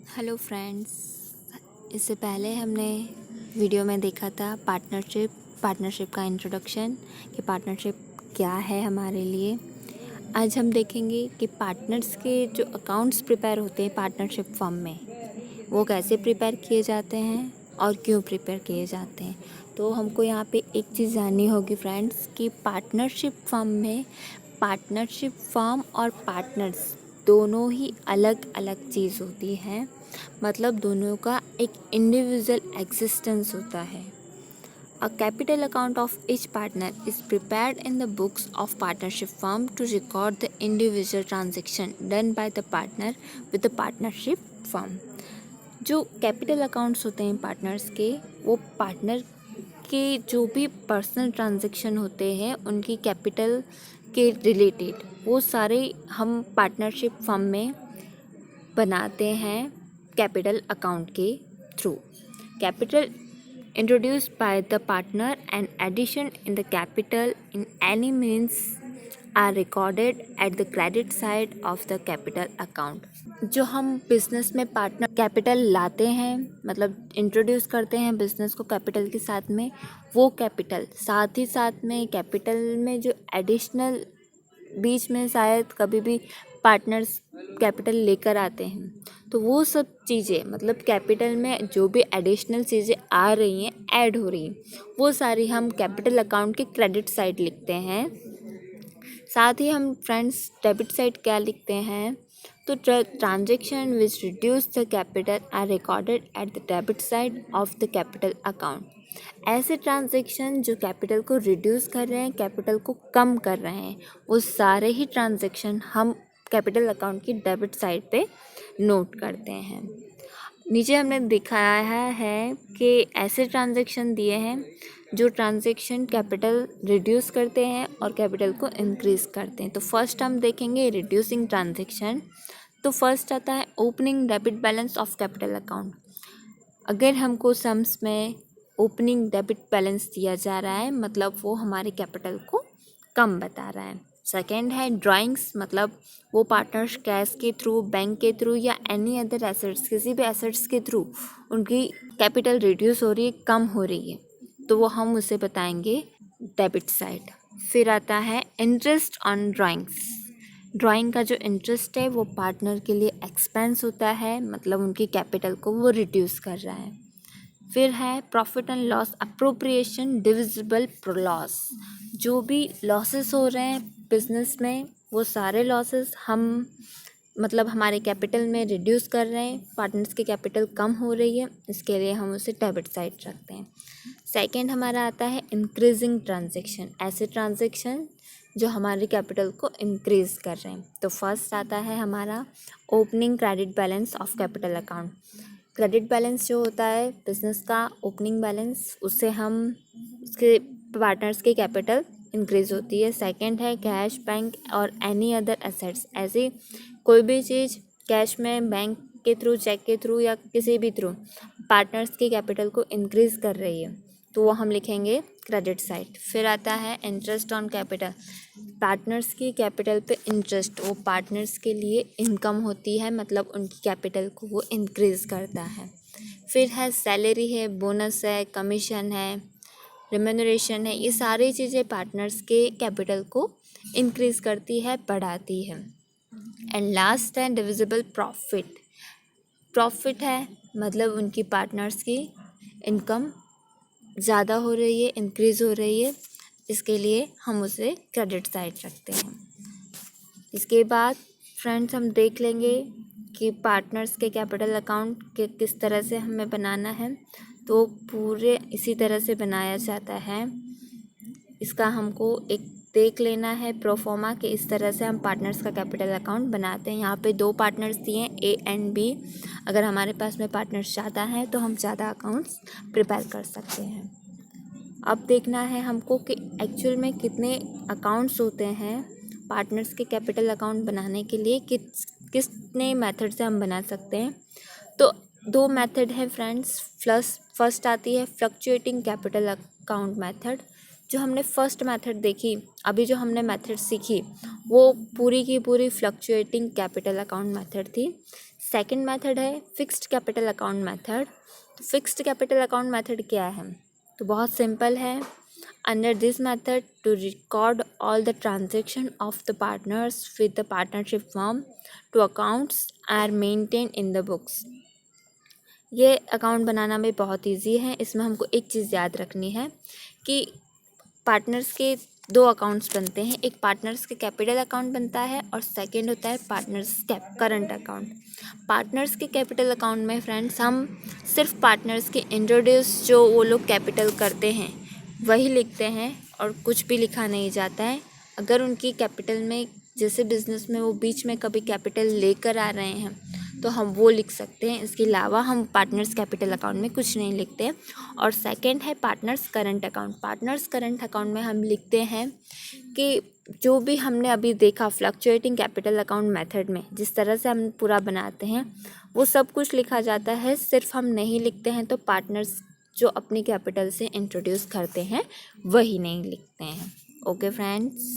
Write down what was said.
Hello friends. इससे पहले हमने वीडियो में देखा था पार्टनरशिप का इंट्रोडक्शन कि पार्टनरशिप क्या है हमारे लिए। आज हम देखेंगे कि पार्टनर्स के जो अकाउंट्स प्रिपेयर होते हैं पार्टनरशिप फर्म में, वो कैसे प्रिपेयर किए जाते हैं और क्यों प्रिपेयर किए जाते हैं। तो हमको यहाँ पे एक चीज़ जाननी होगी फ्रेंड्स कि पार्टनरशिप फर्म में पार्टनरशिप फर्म और पार्टनर्स दोनों ही अलग अलग चीज़ होती है। मतलब दोनों का एक इंडिविजुअल एग्जिस्टेंस होता है। A capital account of each partner is prepared in the books of partnership firm to record the individual transaction done by the partner with the partnership firm। जो कैपिटल अकाउंट्स होते हैं partners के, वो partner के जो भी personal transaction होते हैं उनकी कैपिटल के रिलेटेड वो सारे हम पार्टनरशिप फर्म में बनाते हैं कैपिटल अकाउंट के through. Capital introduced by the partner and addition in the capital in any means are recorded at the credit side of the capital account। जो हम बिजनेस में पार्टनर कैपिटल लाते हैं, मतलब introduce करते हैं बिजनेस को capital के साथ में, वो कैपिटल साथ ही साथ में कैपिटल में जो एडिशनल बीच में शायद कभी भी पार्टनर्स कैपिटल लेकर आते हैं, तो वो सब चीज़ें मतलब कैपिटल में जो भी एडिशनल चीज़ें आ रही हैं, ऐड हो रही हैं, वो सारी हम कैपिटल अकाउंट के क्रेडिट साइड लिखते हैं। साथ ही हम फ्रेंड्स डेबिट साइड क्या लिखते हैं, तो transaction which reduce the capital R recorded at the debit side of the capital account. ऐसे ट्रांजैक्शन जो कैपिटल को रिड्यूस कर रहे हैं, कैपिटल को कम कर रहे हैं, वो सारे ही ट्रांजैक्शन हम कैपिटल अकाउंट की डेबिट साइड पे नोट करते हैं। नीचे हमने दिखाया है कि ऐसे ट्रांजैक्शन दिए हैं जो ट्रांजैक्शन कैपिटल रिड्यूस करते हैं और कैपिटल को इंक्रीज़ करते हैं। तो फर्स्ट हम देखेंगे रिड्यूसिंग ट्रांजैक्शन। तो फर्स्ट आता है opening debit balance of capital account. अगर हमको सम्स में ओपनिंग डेबिट बैलेंस दिया जा रहा है, मतलब वो हमारे कैपिटल को कम बता रहा है। सेकेंड है ड्राइंग्स, मतलब वो पार्टनर्स कैश के थ्रू, बैंक के थ्रू या एनी अदर एसेट्स, किसी भी एसेट्स के थ्रू उनकी कैपिटल रिड्यूस हो रही है, कम हो रही है, तो वो हम उसे बताएंगे डेबिट साइड। फिर आता है इंटरेस्ट ऑन ड्राइंग्स। ड्राइंग का जो इंटरेस्ट है वो पार्टनर के लिए एक्सपेंस होता है, मतलब उनकी कैपिटल को वो रिड्यूस कर रहा है। फिर है profit and loss appropriation divisible loss. जो भी लॉसेस हो रहे हैं बिजनेस में, वो सारे लॉसेस हम मतलब हमारे कैपिटल में रिड्यूस कर रहे हैं, पार्टनर्स की कैपिटल कम हो रही है, इसके लिए हम उसे डेबिट साइड रखते हैं। सेकंड हमारा आता है इंक्रीजिंग ट्रांजैक्शन। ऐसे ट्रांजैक्शन जो हमारे कैपिटल को इंक्रीज़ कर रहे हैं। तो फर्स्ट आता है हमारा opening credit balance of capital account. Credit balance जो होता है बिजनेस का ओपनिंग बैलेंस, उससे हम उसके पार्टनर्स की कैपिटल इंक्रीज़ होती है। सेकंड है कैश, बैंक और एनी अदर एसेट्स। ऐसी कोई भी चीज़ कैश में, बैंक के थ्रू, चेक के थ्रू या किसी भी थ्रू पार्टनर्स की कैपिटल को इंक्रीज़ कर रही है, तो वो हम लिखेंगे क्रेडिट साइड। फिर आता है इंटरेस्ट ऑन कैपिटल। पार्टनर्स की कैपिटल पे इंटरेस्ट, वो पार्टनर्स के लिए इनकम होती है, मतलब उनकी कैपिटल को वो इंक्रीज़ करता है। फिर है सैलरी है, बोनस है, कमीशन है, रेम्यूनरेशन है, ये सारी चीज़ें पार्टनर्स के कैपिटल को इंक्रीज़ करती है, बढ़ाती है। एंड लास्ट है डिविजिबल प्रॉफिट। प्रॉफिट है मतलब उनकी पार्टनर्स की इनकम ज़्यादा हो रही है, इंक्रीज़ हो रही है, इसके लिए हम उसे क्रेडिट साइड रखते हैं। इसके बाद फ्रेंड्स हम देख लेंगे कि पार्टनर्स के कैपिटल अकाउंट के किस तरह से हमें बनाना है। तो पूरे इसी तरह से बनाया जाता है। इसका हमको एक देख लेना है प्रोफॉर्मा कि इस तरह से हम पार्टनर्स का कैपिटल अकाउंट बनाते हैं। यहाँ पे 2 पार्टनर्स दिए हैं, ए एंड बी। अगर हमारे पास में पार्टनर्स ज़्यादा हैं तो हम ज़्यादा अकाउंट्स प्रिपेयर कर सकते हैं। अब देखना है हमको कि एक्चुअल में कितने अकाउंट्स होते हैं पार्टनर्स के कैपिटल अकाउंट बनाने के लिए, कितने मेथड से हम बना सकते हैं। तो 2 मेथड है फ्रेंड्स। फर्स्ट आती है फ्लक्चुएटिंग कैपिटल अकाउंट मेथड। जो हमने फर्स्ट मेथड देखी, अभी जो हमने मेथड सीखी, वो पूरी की पूरी फ्लक्चुएटिंग कैपिटल अकाउंट मेथड थी। सेकंड मेथड है फिक्स्ड कैपिटल अकाउंट मेथड। तो फिक्स्ड कैपिटल अकाउंट मेथड क्या है? तो बहुत सिंपल है। Under this method to record all the transaction of the partners with the partnership firm two accounts are maintain in the books. ये account बनाना भी बहुत इजी है। इसमें हमको एक चीज़ याद रखनी है कि पार्टनर्स के दो अकाउंट्स बनते हैं। एक पार्टनर्स के कैपिटल अकाउंट बनता है और सेकंड होता है पार्टनर्स करंट अकाउंट। पार्टनर्स के कैपिटल अकाउंट में फ्रेंड्स हम सिर्फ पार्टनर्स के इंट्रोड्यूस जो वो लोग कैपिटल करते हैं वही लिखते हैं और कुछ भी लिखा नहीं जाता है। अगर उनकी कैपिटल में जैसे बिजनेस में वो बीच में कभी कैपिटल लेकर आ रहे हैं तो हम वो लिख सकते हैं। इसके अलावा हम पार्टनर्स कैपिटल अकाउंट में कुछ नहीं लिखते हैं। और सेकंड है partners current account. Partners current account में हम लिखते हैं कि जो भी हमने अभी देखा फ्लक्चुएटिंग कैपिटल अकाउंट मेथड में जिस तरह से हम पूरा बनाते हैं वो सब कुछ लिखा जाता है। सिर्फ हम नहीं लिखते हैं तो पार्टनर्स जो अपनी कैपिटल से इंट्रोड्यूस करते हैं वही नहीं लिखते हैं। Okay friends.